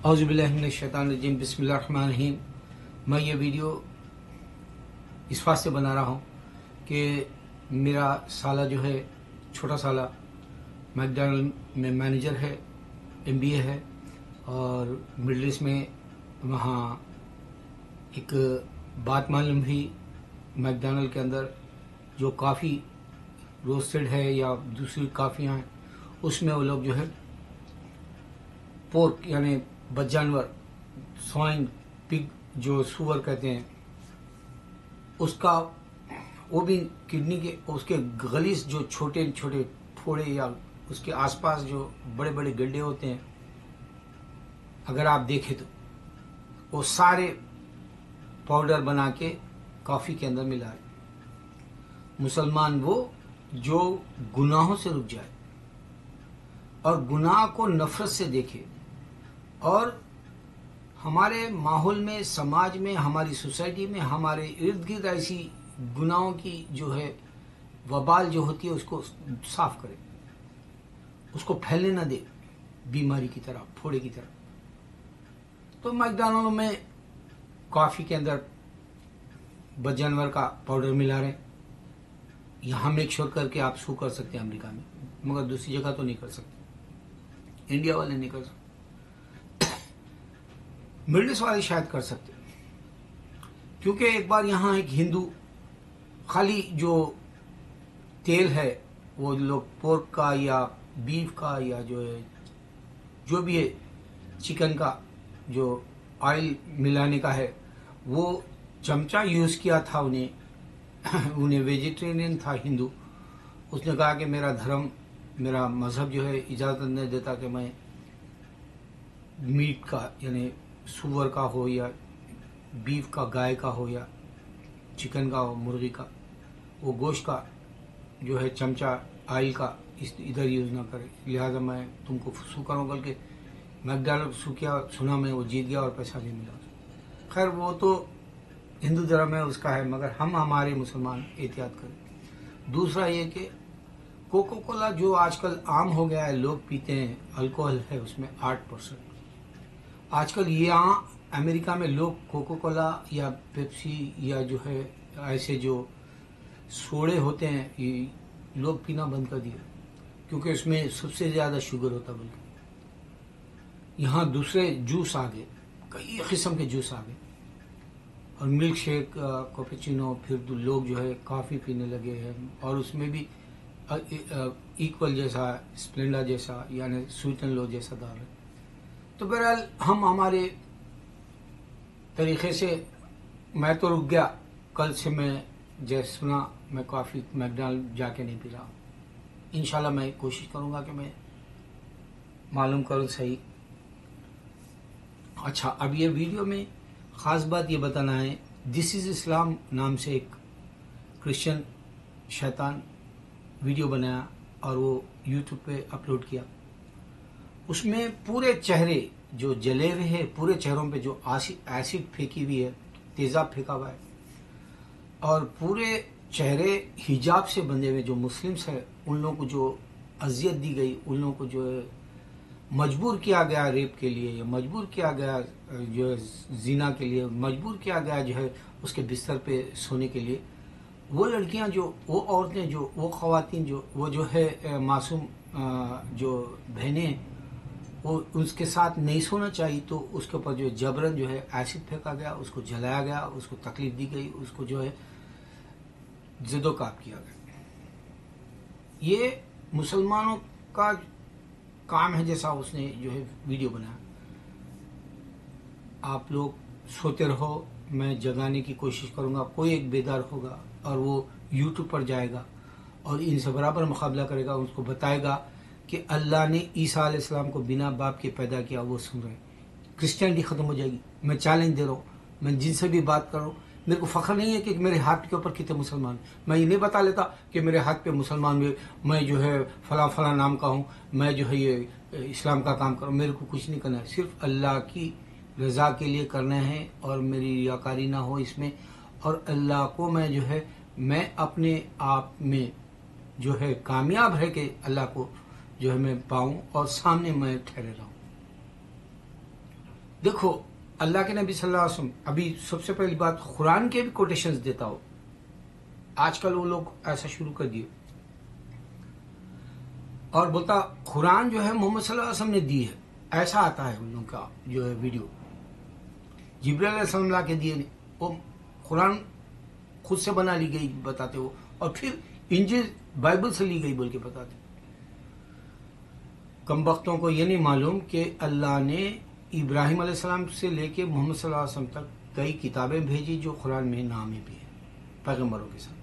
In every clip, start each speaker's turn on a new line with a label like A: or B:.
A: اعوذ باللہ من الشیطان الرجیم، بسم اللہ الرحمن الرحیم۔ میں یہ ویڈیو اس واسطے بنا رہا ہوں کہ میرا سالہ جو ہے، چھوٹا سالہ میکڈونلڈ میں مینیجر ہے، MBA ہے، اور مڈل ایسٹ میں وہاں ایک بات معلوم بھی میکڈونلڈ کے اندر جو کافی روسٹڈ ہے یا دوسری کافیاں ہیں، اس میں وہ لوگ جو ہے پورک یعنی بد جانور، سوائن پگ جو سور کہتے ہیں، اس کا وہ بھی کڈنی کے اس کے غلیظ جو چھوٹے چھوٹے پھوڑے یا اس کے آس پاس جو بڑے بڑے گڈھے ہوتے ہیں، اگر آپ دیکھیں تو وہ سارے پاؤڈر بنا کے کافی کے اندر ملا ہے۔ مسلمان وہ جو گناہوں سے رک جائے اور گناہ کو نفرت سے دیکھے، اور ہمارے ماحول میں، سماج میں، ہماری سوسائٹی میں، ہمارے ارد گرد ایسی گناہوں کی جو ہے وبال جو ہوتی ہے اس کو صاف کرے، اس کو پھیلنے نہ دے بیماری کی طرح، پھوڑے کی طرح۔ تو میکڈونلڈ میں کافی کے اندر بد جانور کا پاؤڈر ملا رہے ہیں۔ یہاں میک شور کر کے آپ سو کر سکتے ہیں امریکہ میں، مگر دوسری جگہ تو نہیں کر سکتے، انڈیا والے نہیں کر سکتے، مڈل ایسٹ والے شاید کر سکتے، کیونکہ ایک بار یہاں ایک ہندو خالی جو تیل ہے وہ لوگ پورک کا یا بیف کا یا جو بھی ہے چکن کا جو آئل ملانے کا ہے، وہ چمچہ یوز کیا تھا، انہیں ویجیٹیرین تھا ہندو، اس نے کہا کہ میرا دھرم، میرا مذہب جو ہے اجازت نہیں دیتا کہ میں میٹ کا یعنی سور کا ہو یا بیف کا، گائے کا ہو یا چکن کا ہو، مرغی کا، وہ گوشت کا جو ہے چمچہ آئل کا ادھر یوز نہ کرے، لہذا میں تم کو سو کروں، بلکہ میکڈونلڈ سو کیا، سنا میں وہ جیت گیا اور پیسہ نہیں ملا۔ خیر وہ تو ہندو دھرم ہے، اس کا ہے، مگر ہم ہمارے مسلمان احتیاط کریں۔ دوسرا یہ کہ کوکو کولا جو آج کل عام ہو گیا ہے، لوگ پیتے ہیں، الکوہل ہے اس میں 8%۔ آج کل یہاں امریکہ میں لوگ کوکو کولا یا پیپسی یا جو ہے ایسے جو سوڈے ہوتے ہیں، یہ لوگ پینا بند کر دیا، کیونکہ اس میں سب سے زیادہ شوگر ہوتا۔ بلکہ یہاں دوسرے جوس آ گئے، کئی قسم کے جوس آ گئے، اور ملک شیک، کیپوچینو، پھر لوگ جو ہے کافی پینے لگے ہیں، اور اس میں بھی ایکول جیسا، اسپلنڈا جیسا، یعنی سویٹ اینڈ لو جیسا دار ہے۔ تو بہرحال ہم ہمارے طریقے سے، میں تو رک گیا، کل سے میں جیسے سنا میں کافی میکڈونلڈ جا کے نہیں پی رہا۔ انشاءاللہ میں کوشش کروں گا کہ میں معلوم کروں صحیح۔ اچھا، اب یہ ویڈیو میں خاص بات یہ بتانا ہے، دس از اسلام نام سے ایک کرسچن شیطان ویڈیو بنایا اور وہ یوٹیوب پہ اپلوڈ کیا۔ اس میں پورے چہرے جو جلے ہوئے ہیں، پورے چہروں پہ جو ایسڈ پھینکی ہوئی ہے، تیزاب پھینکا ہوا ہے، اور پورے چہرے حجاب سے بندھے ہوئے جو مسلمس ہیں، ان لوگوں کو جو اذیت دی گئی، ان لوگوں کو جو ہے مجبور کیا گیا ریپ کے لیے، یا مجبور کیا گیا جو ہے زنا کے لیے، مجبور کیا گیا جو ہے اس کے بستر پہ سونے کے لیے، وہ لڑکیاں جو، وہ عورتیں جو، وہ خواتین جو، وہ جو ہے معصوم جو بہنیں ہیں، وہ اس کے ساتھ نہیں سونا چاہیے، تو اس کے اوپر جو جبرن جو ہے ایسڈ پھینکا گیا، اس کو جلایا گیا، اس کو تکلیف دی گئی، اس کو جو ہے زد و کاب کیا گیا۔ یہ مسلمانوں کا کام ہے، جیسا اس نے جو ہے ویڈیو بنایا۔ آپ لوگ سوتے رہو، میں جگانے کی کوشش کروں گا، کوئی ایک بیدار ہوگا اور وہ یوٹیوب پر جائے گا اور ان سے برابر مقابلہ کرے گا، اس کو بتائے گا کہ اللہ نے عیسیٰ علیہ السلام کو بنا باپ کے پیدا کیا، وہ سن رہے ہیں، کرسچینٹی ختم ہو جائے گی۔ میں چیلنج دے رہا ہوں، میں جن سے بھی بات کر رہا ہوں، میرے کو فخر نہیں ہے کہ میرے ہاتھ کے اوپر کتنے مسلمان، میں یہ نہیں بتا لیتا کہ میرے ہاتھ پہ مسلمان میں جو ہے فلاں فلاں نام کا ہوں، میں جو ہے یہ اسلام کا کام کروں، میرے کو کچھ نہیں کرنا ہے، صرف اللہ کی رضا کے لیے کرنا ہے، اور میری ریاکاری نہ ہو اس میں، اور اللہ کو میں جو ہے، میں اپنے آپ میں جو ہے کامیاب ہے کہ اللہ کو جو ہے میں پاؤں اور سامنے میں ٹھہرے رہوں۔ دیکھو اللہ کے نبی صلی اللہ علیہ وسلم، ابھی سب سے پہلی بات قرآن کے بھی کوٹیشنز دیتا ہو. آج کل وہ لوگ ایسا شروع کر دیے اور بولتا قرآن جو ہے محمد صلی اللہ علیہ وسلم نے دی ہے. ایسا آتا ہے ان لوگوں کا جو ہے ویڈیو، جبرائیل علیہ السلام لا کے دیے نہیں، وہ قرآن خود سے بنا لی گئی بتاتے ہو، اور پھر انجیل بائبل سے لی گئی بول کے بتاتے. کم بختوں کو یہ نہیں معلوم کہ اللہ نے ابراہیم علیہ السلام سے لے کے محمد صلی اللہ علیہ وسلم تک کئی کتابیں بھیجی جو قرآن میں نام بھی ہے پیغمبروں کے ساتھ.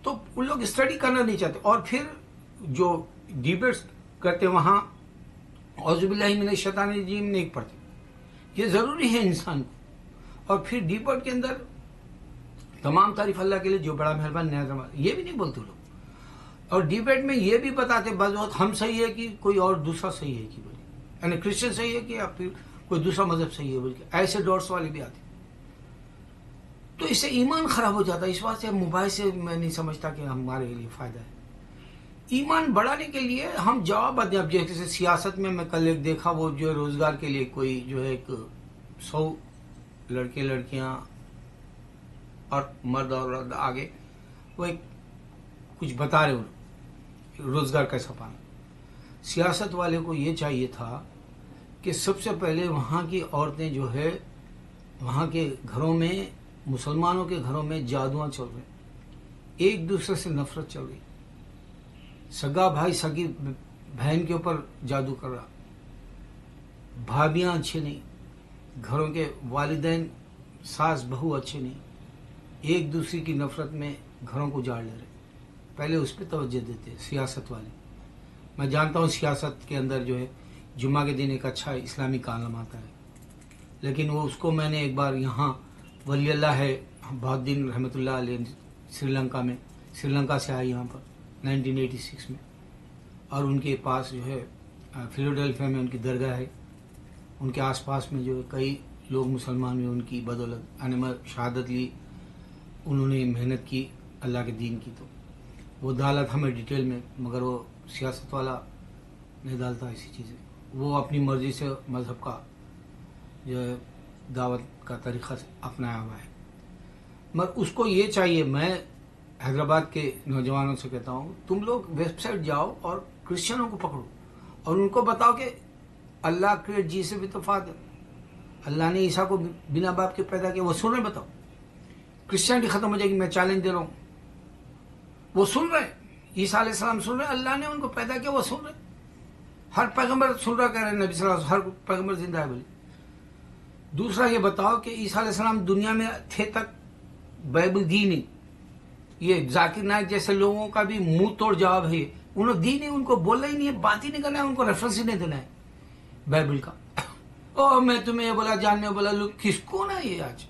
A: تو ان لوگ اسٹڈی کرنا نہیں چاہتے، اور پھر جو ڈیبیٹس کرتے وہاں اعوذ باللہ من الشیطان الرجیم نہیں پڑھتے. یہ ضروری ہے انسان کو. اور پھر ڈیبیٹ کے اندر تمام تعریف اللہ کے لیے جو بڑا مہربان نہایت، یہ بھی نہیں بولتے لوگ. اور ڈیبیٹ میں یہ بھی بتاتے بعض وقت ہم صحیح ہے کہ کوئی اور دوسرا صحیح ہے کہ بولے، یعنی کرسچن صحیح ہے کہ یا پھر کوئی دوسرا مذہب صحیح ہے بول کے ایسے ڈاٹس والے بھی آتے. تو اس سے ایمان خراب ہو جاتا ہے. اس واسطے موبائل سے میں نہیں سمجھتا کہ ہمارے لیے فائدہ ہے. ایمان بڑھانے کے لیے ہم جواب دیں. اب جیسے سیاست میں کل ایک دیکھا، وہ جو ہے روزگار کے لیے کوئی جو ہے ایک 100 لڑکے لڑکیاں اور مرد اور عورت آگے وہ ایک کچھ بتا رہے انہوں روزگار کیسا پانا. سیاست والے کو یہ چاہیے تھا کہ سب سے پہلے وہاں کی عورتیں جو ہے وہاں کے گھروں میں، مسلمانوں کے گھروں میں جادواں چل رہے، ایک دوسرے سے نفرت چل رہی، سگا بھائی سگی بہن کے اوپر جادو کر رہا، بھابیاں اچھے نہیں، گھروں کے والدین ساس بہو اچھے نہیں، ایک دوسرے کی نفرت میں گھروں کو جاڑ لے رہے. پہلے اس پہ توجہ دیتے سیاست والے. میں جانتا ہوں سیاست کے اندر جو ہے جمعہ کے دن ایک اچھا اسلامی کالم آتا ہے، لیکن وہ اس کو میں نے ایک بار یہاں ولی اللہ ہے بہت دن رحمۃ اللہ علیہ سری لنکا سے آئی یہاں پر 1986 میں، اور ان کے پاس جو ہے فیلاڈیلفیا میں ان کی درگاہ ہے. ان کے آس پاس میں جو ہے کئی لوگ مسلمان میں ان کی بدولت شہادت لی، انہوں نے محنت کی اللہ کے دین کی. تو وہ ڈالا تھا میں ڈیٹیل میں، مگر وہ سیاست والا نہیں ڈالتا ایسی چیزیں. وہ اپنی مرضی سے مذہب کا جو ہے دعوت کا طریقہ اپنایا ہوا ہے. مگر اس کو یہ چاہیے، میں حیدرآباد کے نوجوانوں سے کہتا ہوں، تم لوگ ویب سائٹ جاؤ اور کرسچنوں کو پکڑو اور ان کو بتاؤ کہ اللہ کریٹ جی سے بھی تو فاد ہے. اللہ نے عیسیٰ کو بنا باپ کے پیدا کیا، وہ سن رہے. بتاؤ کرسچینٹی ختم ہو جائے گی. میں چیلنج دے رہا ہوں، وہ سن رہے. عیسیٰ علیہ السلام سن رہے، اللہ نے ان کو پیدا کیا، وہ سن رہے. ہر پیغمبر سن رہا کہہ رہے نبی صلی اللہ علیہ وسلم، ہر پیغمبر زندہ ہے بولے. دوسرا یہ بتاؤ کہ عیسیٰ علیہ السلام دنیا میں تھے تک بائبل دی نہیں. یہ ذاکر نائک جیسے لوگوں کا بھی منہ توڑ جواب ہے، انہوں نے دی نہیں، ان کو بولنا ہی نہیں ہے، بات ہی نہیں کرنا ہے، ان کو ریفرنس ہی نہیں دینا ہے بائبل کا. او میں تمہیں یہ بولا، جاننے بولا، لوگ کس کون ہے یہ آج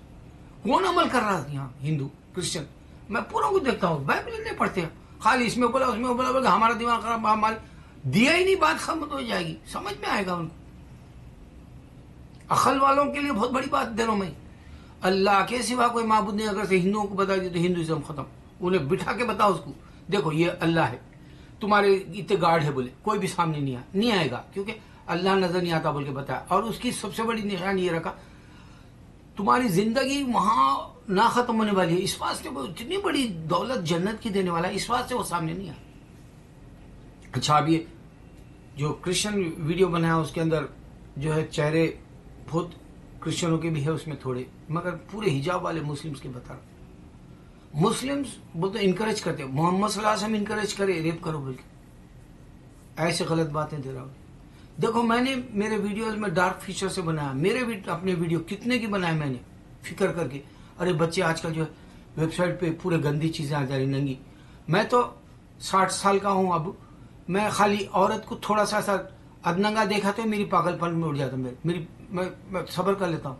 A: کون عمل کر رہا ہے یہاں؟ ہندو کرسچن میں پوروں کو دیکھتا ہوں بائبل نہیں پڑھتے، خالی اس میں بولا اس میں بولا، بولے ہمارا دماغ خراب، ہماری دیا ہی نہیں، بات ختم ہو جائے گی، سمجھ میں آئے گا ان کو. عقل والوں کے لیے بہت بڑی بات دے رہا ہوں میں. اللہ کے سوا کوئی معبود نہیں. اگر سے ہندوؤں کو بتا دیا تو ہندوازم ختم. انہیں بٹھا کے بتاؤ اس کو، دیکھو یہ اللہ ہے، تمہارے اتنے گارڈ ہے بولے، کوئی بھی سامنے نہیں آئے گا، کیونکہ اللہ نظر نہیں آتا بول کے بتایا. اور اس کی سب سے بڑی نشانی یہ رکھا، تمہاری زندگی وہاں نہ ختم ہونے والی ہے. اس واسطے وہ اتنی بڑی دولت جنت کی دینے والا ہے، اس واسطے وہ سامنے نہیں آیا. اچھا اب یہ جو کرسچن ویڈیو بنایا اس کے اندر جو ہے چہرے بہت کرسچنوں کے بھی ہے اس میں تھوڑے، مگر پورے حجاب والے مسلمز کے بتا رہا. مسلمز بولتے انکریج کرتے، محمد صلی اللہ علیہ وسلم انکریج کرے ریپ کرو بول کے، ایسے غلط باتیں دے رہا ہوں. دیکھو میں نے میرے ویڈیوز میں ڈارک فیچر سے بنایا، میرے اپنے ویڈیو کتنے کی بنائے میں نے فکر کر کے. ارے بچے آج کل جو ہے ویب سائٹ پہ پورے گندی چیزیں آ جا رہی ننگی. میں تو 60 سال کا ہوں اب، میں خالی عورت کو تھوڑا سا ادننگا دیکھا تو میری پاگل پن میں اڑ جاتا. میں صبر کر لیتا ہوں،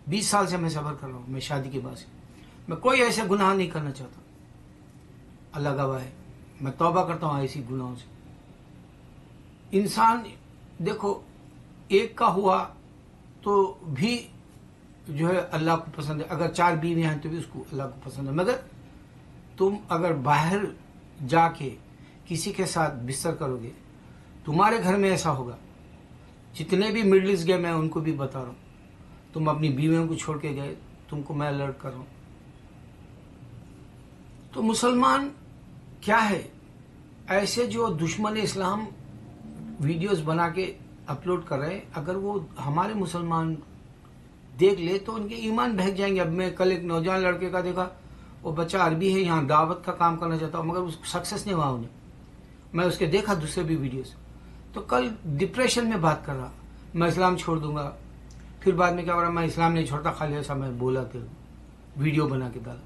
A: 20 سال سے میں صبر کر رہا ہوں. میں شادی کے بعد سے میں کوئی ایسے گناہ نہیں کرنا چاہتا، اللہ گواہ ہے. میں توبہ کرتا ہوں ایسی گناہوں سے. انسان دیکھو ایک کا ہوا تو بھی جو ہے اللہ کو پسند ہے، اگر 4 بیویاں ہیں تو بھی اس کو اللہ کو پسند ہے. مگر تم اگر باہر جا کے کسی کے ساتھ بستر کرو گے، تمہارے گھر میں ایسا ہوگا جتنے بھی مڈل ایسٹ گئے میں ان کو بھی بتا رہا ہوں، تم اپنی بیویوں کو چھوڑ کے گئے، تم کو میں الرٹ کر رہا ہوں۔ تو مسلمان کیا ہے، ایسے جو دشمن اسلام ویڈیوز بنا کے اپلوڈ کر رہے ہیں، اگر وہ ہمارے مسلمان دیکھ لے تو ان کے ایمان بہک جائیں گے۔ اب میں کل ایک نوجوان لڑکے کا دیکھا، وہ بچہ عربی ہے، یہاں دعوت کا کام کرنا چاہتا ہوں، مگر اس سکسیس نہیں ہوا انہیں۔ میں اس کے دیکھا دوسرے بھی ویڈیوز، تو کل ڈپریشن میں بات کر رہا، میں اسلام چھوڑ دوں گا، پھر بعد میں کیا ہو رہا، میں اسلام نہیں چھوڑتا، خالی ایسا میں بولا کہ ویڈیو بنا کے ڈالا،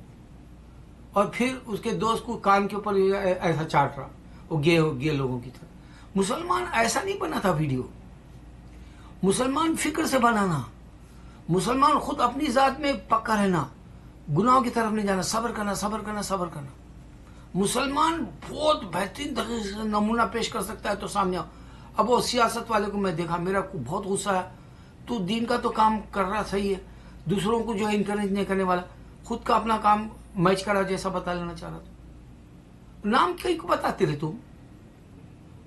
A: اور پھر اس کے دوست کو کان کے اوپر ایسا چاٹ رہا، وہ گے لوگوں کی طرح۔ مسلمان ایسا نہیں بنا تھا ویڈیو، مسلمان فکر سے بنانا، مسلمان خود اپنی ذات میں پکا رہنا، گناہوں کی طرف نہیں جانا، صبر کرنا صبر کرنا صبر کرنا۔ مسلمان بہت بہترین طریقے سے نمونہ پیش کر سکتا ہے تو سامنے آؤ۔ اب وہ سیاست والے کو میں دیکھا، میرا بہت غصہ ہے، تو دین کا تو کام کر رہا صحیح ہے، دوسروں کو جو ہے انکریج نہیں کرنے والا، خود کا اپنا کام میچ کرا جیسا بتا لینا چاہ رہا تھا۔ نام کئی کو بتاتے رہے تم،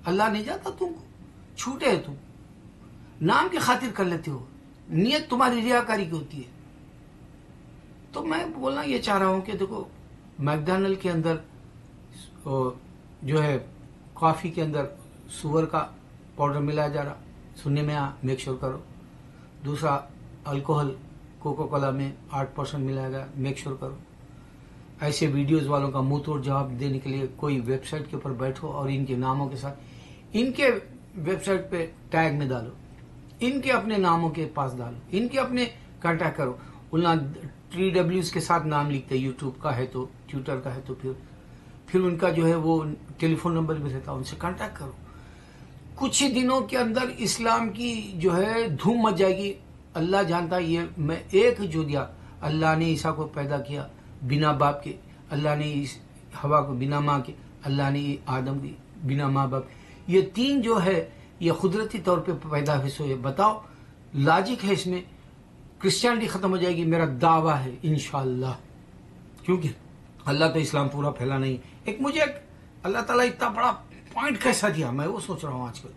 A: اللہ نہیں جاتا تم کو، چھوٹے ہے تم، نام کی خاطر کر لیتے ہو، نیت تمہاری ریاکاری کی ہوتی ہے۔ تو میں بولنا یہ چاہ رہا ہوں کہ دیکھو، میکڈونلڈ کے اندر جو ہے کافی کے اندر سور کا پاؤڈر ملایا جا رہا، سننے میں میک شور کرو۔ دوسرا، الکوہل کوکو کولا میں 8% ملایا گیا، میک شور کرو۔ ایسے ویڈیوز والوں کا منہ توڑ جواب دینے کے لیے کوئی ویب سائٹ کے اوپر بیٹھو اور ان کے ناموں کے ساتھ ان کے ویب سائٹ پہ ٹیگ میں ڈالو، ان کے اپنے ناموں کے پاس ڈالو، ان کے اپنے کانٹیکٹ کرو۔ TWs کے ساتھ نام لکھتے، یوٹیوب کا ہے تو، ٹویٹر کا ہے تو پھر ان کا جو ہے وہ ٹیلی فون نمبر بھی رہتا، ان سے کانٹیکٹ کرو۔ کچھ ہی دنوں کے اندر اسلام کی جو ہے دھوم مچ جائے گی۔ اللہ جانتا ہے، یہ میں ایک جو دیا، اللہ نے عیسیٰ کو پیدا کیا بنا باپ کے، اللہ نے ہوا کو بنا ماں کے، اللہ نے آدم کی بنا ماں باپ، یہ تین جو ہے یہ قدرتی طور پہ پیدا ہوئے۔ بتاؤ لاجک ہے اس میں؟ کرسچینٹی ختم ہو جائے گی، میرا دعویٰ ہے انشاءاللہ، کیونکہ اللہ تو اسلام پورا پھیلا نہیں۔ ایک مجھے اللہ تعالیٰ اتنا بڑا پوائنٹ کیسا دیا، میں وہ سوچ رہا ہوں آج کل،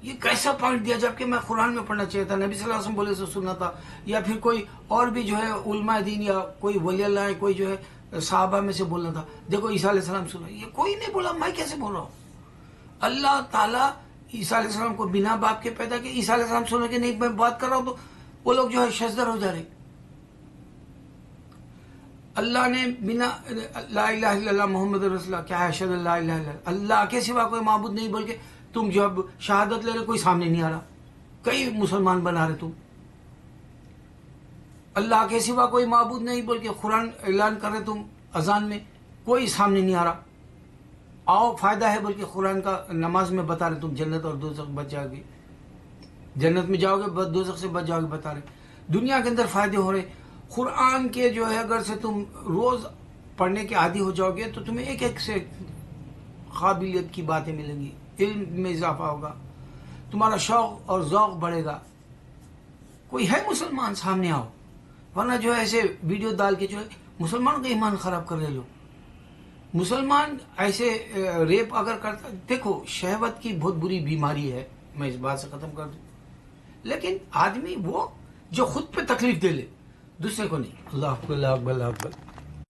A: یہ کیسا پوائنٹ دیا، جبکہ میں قرآن میں پڑھنا چاہیے تھا، نبی صلی اللہ علیہ وسلم بولے سے سننا تھا، یا پھر کوئی اور بھی جو ہے علماء دین یا کوئی ولی اللہ ہے، کوئی جو ہے صحابہ میں سے بولنا تھا۔ دیکھو عیسیٰ علیہ السلام سنا، یہ کوئی نہیں بولا، میں کیسے بول رہا ہوں؟ اللہ تعالیٰ عیسیٰ علیہ السلام کو بنا باپ کے پیدا کیا، عیسیٰ علیہ السلام سننے کے نہیں میں بات کر رہا ہوں، تو وہ لوگ جو ہے شزدر ہو جا رہے۔ اللہ نے بنا لا الہ الا اللہ محمد رسول اللہ، کیا ہے اشہد ان لا الہ الا اللہ، اللہ کے سوا کوئی معبود نہیں، بول کے تم جب شہادت لے رہے کوئی سامنے نہیں آ رہا، کئی مسلمان بنا رہے تم۔ اللہ کے سوا کوئی معبود نہیں بول کے قرآن اعلان کر رہے تم، اذان میں کوئی سامنے نہیں آ رہا، آؤ فائدہ ہے بول کے قرآن کا نماز میں بتا رہے تم، جنت اور دوزخ بچ جاؤ گے، جنت میں جاؤ گے، دوزخ سے بچ جاؤ گے، بتا رہے دنیا کے اندر فائدے ہو رہے۔ قرآن کے جو ہے اگر سے تم روز پڑھنے کے عادی ہو جاؤ گے تو تمہیں ایک ایک سے قابلیت کی باتیں ملیں گی، علم میں اضافہ ہوگا، تمہارا شوق اور ذوق بڑھے گا۔ کوئی ہے مسلمان سامنے آؤ، ورنہ جو ہے ایسے ویڈیو ڈال کے جو ہے مسلمان کا ایمان خراب کر رہے لوگ۔ مسلمان ایسے ریپ اگر کرتا، دیکھو شہوت کی بہت بری بیماری ہے، میں اس بات سے ختم کر دوں، لیکن آدمی وہ جو خود پہ تکلیف دے لے، دوسرے کو نہیں۔ اللہ اکبر اللہ اکبر اللہ اکبر۔